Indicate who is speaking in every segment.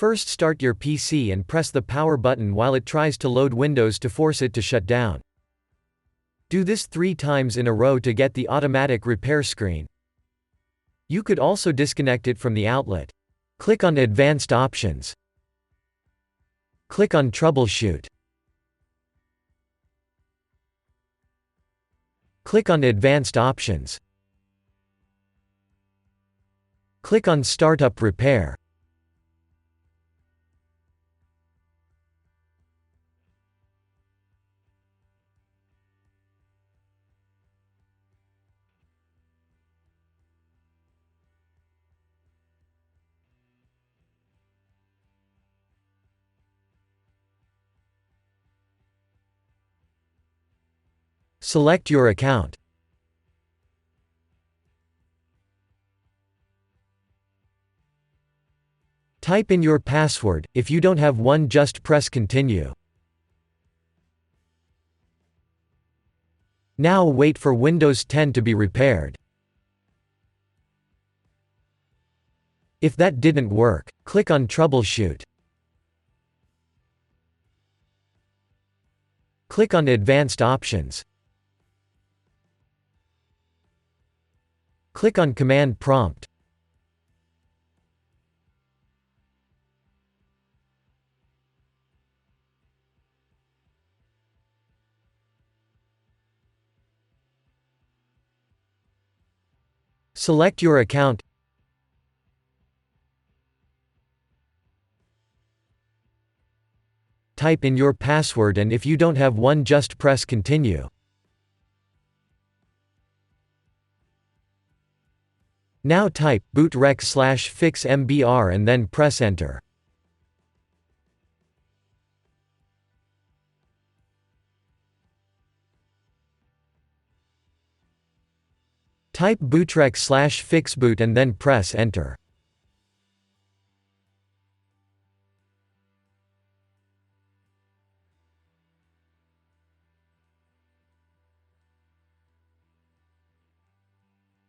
Speaker 1: First start your PC and press the power button while it tries to load Windows to force it to shut down. Do this 3 times in a row to get the automatic repair screen. You could also disconnect it from the outlet. Click on Advanced Options. Click on Troubleshoot. Click on Advanced Options. Click on Startup Repair. Select your account. Type in your password. If you don't have one, just press Continue. Now wait for Windows 10 to be repaired. If that didn't work, click on Troubleshoot. Click on Advanced Options. Click on Command Prompt. Select your account. Type in your password, and if you don't have one, just press Continue. Now type bootrec/fixmbr and then press Enter. Type bootrec/fixboot and then press Enter.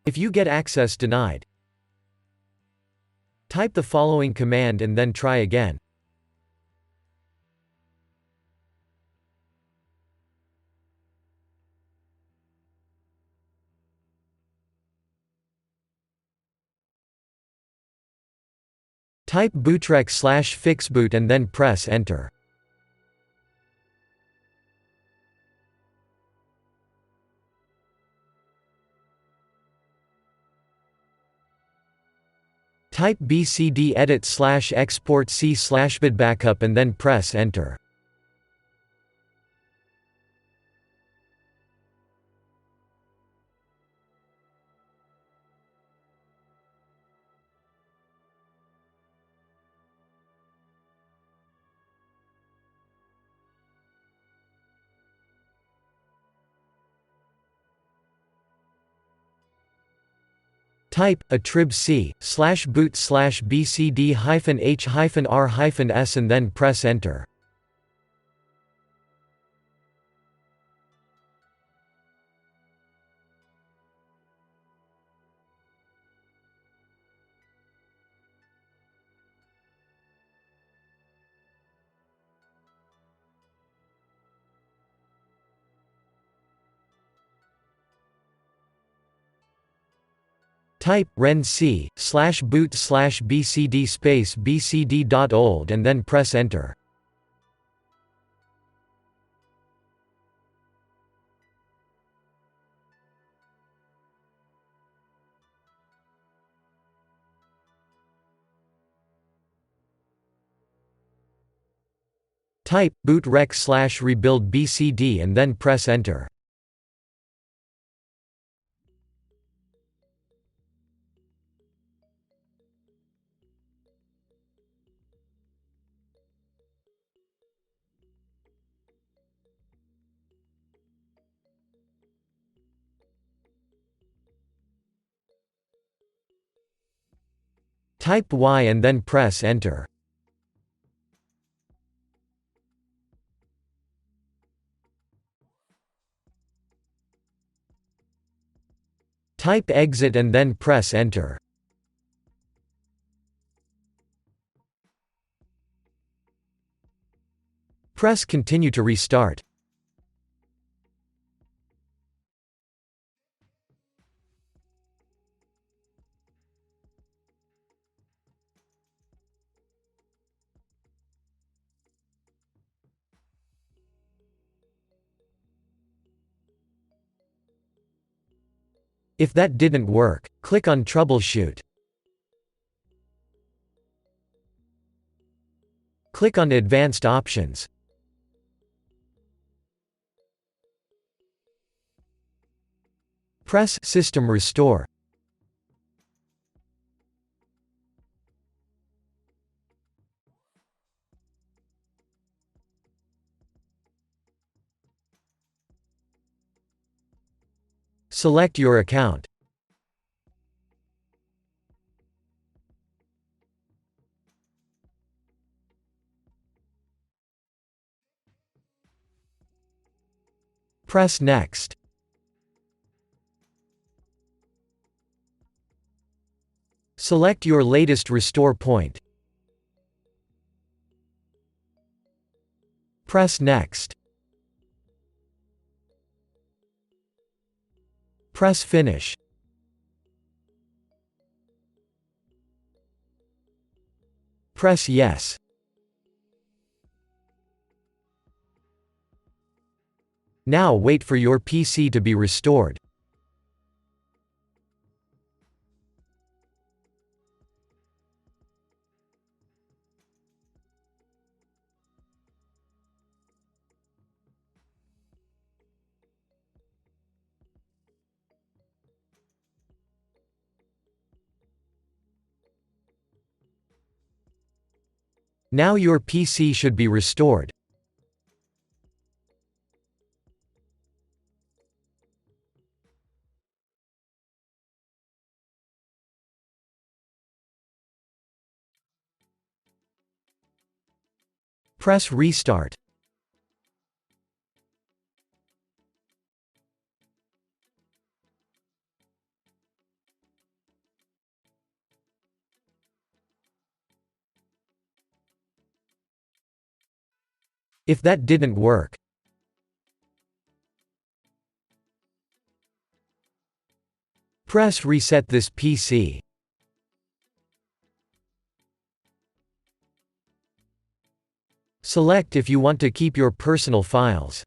Speaker 1: If you get access denied, type the following command and then try again. Type bootrec/fixboot and then press Enter. Type BCD edit/export c/bidbackup and then press Enter. Type atribc/boot/bcd-h-r-s and then press Enter. Type renc/boot/bcd-bcd.old and then press Enter. Type bootrec/rebuild BCD and then press Enter. Type Y and then press Enter. Type exit and then press Enter. Press Continue to restart. If that didn't work, click on Troubleshoot. Click on Advanced Options. Press System Restore. Select your account. Press Next. Select your latest restore point. Press Next. Press Finish. Press Yes. Now wait for your PC to be restored. Now your PC should be restored. Press Restart. If that didn't work, press Reset this PC. Select if you want to keep your personal files.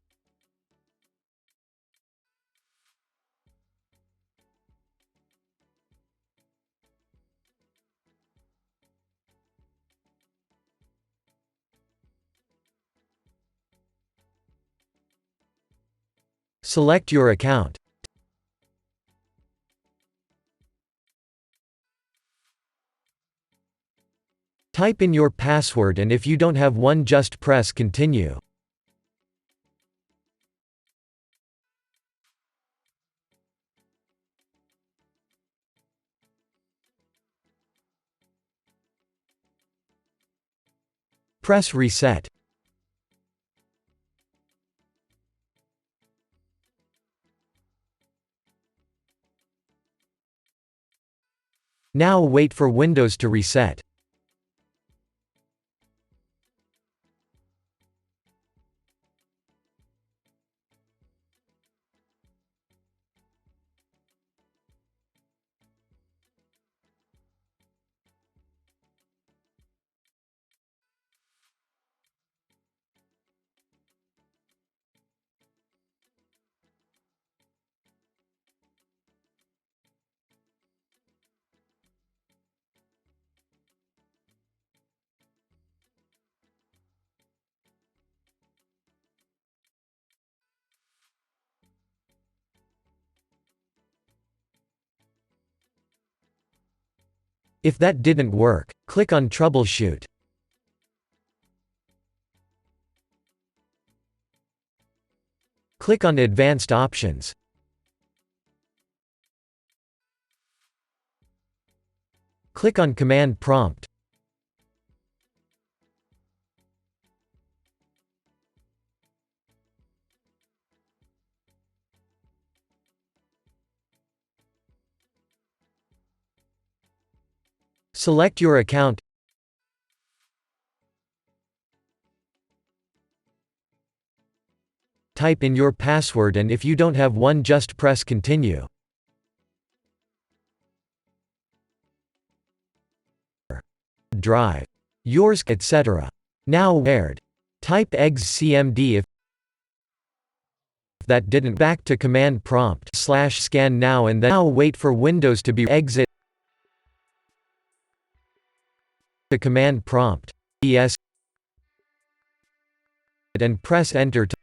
Speaker 1: Select your account. Type in your password, and if you don't have one, just press Continue. Press Reset. Now wait for Windows to reset. If that didn't work, click on Troubleshoot. Click on Advanced Options. Click on Command Prompt. Select your account. type in your password, and if you don't have one, just press continue. Drive. Yours, etc. Now where'd. Type execmd if that didn't. Back to command prompt /scan now, and then now wait for Windows to be exit to command prompt es and press enter to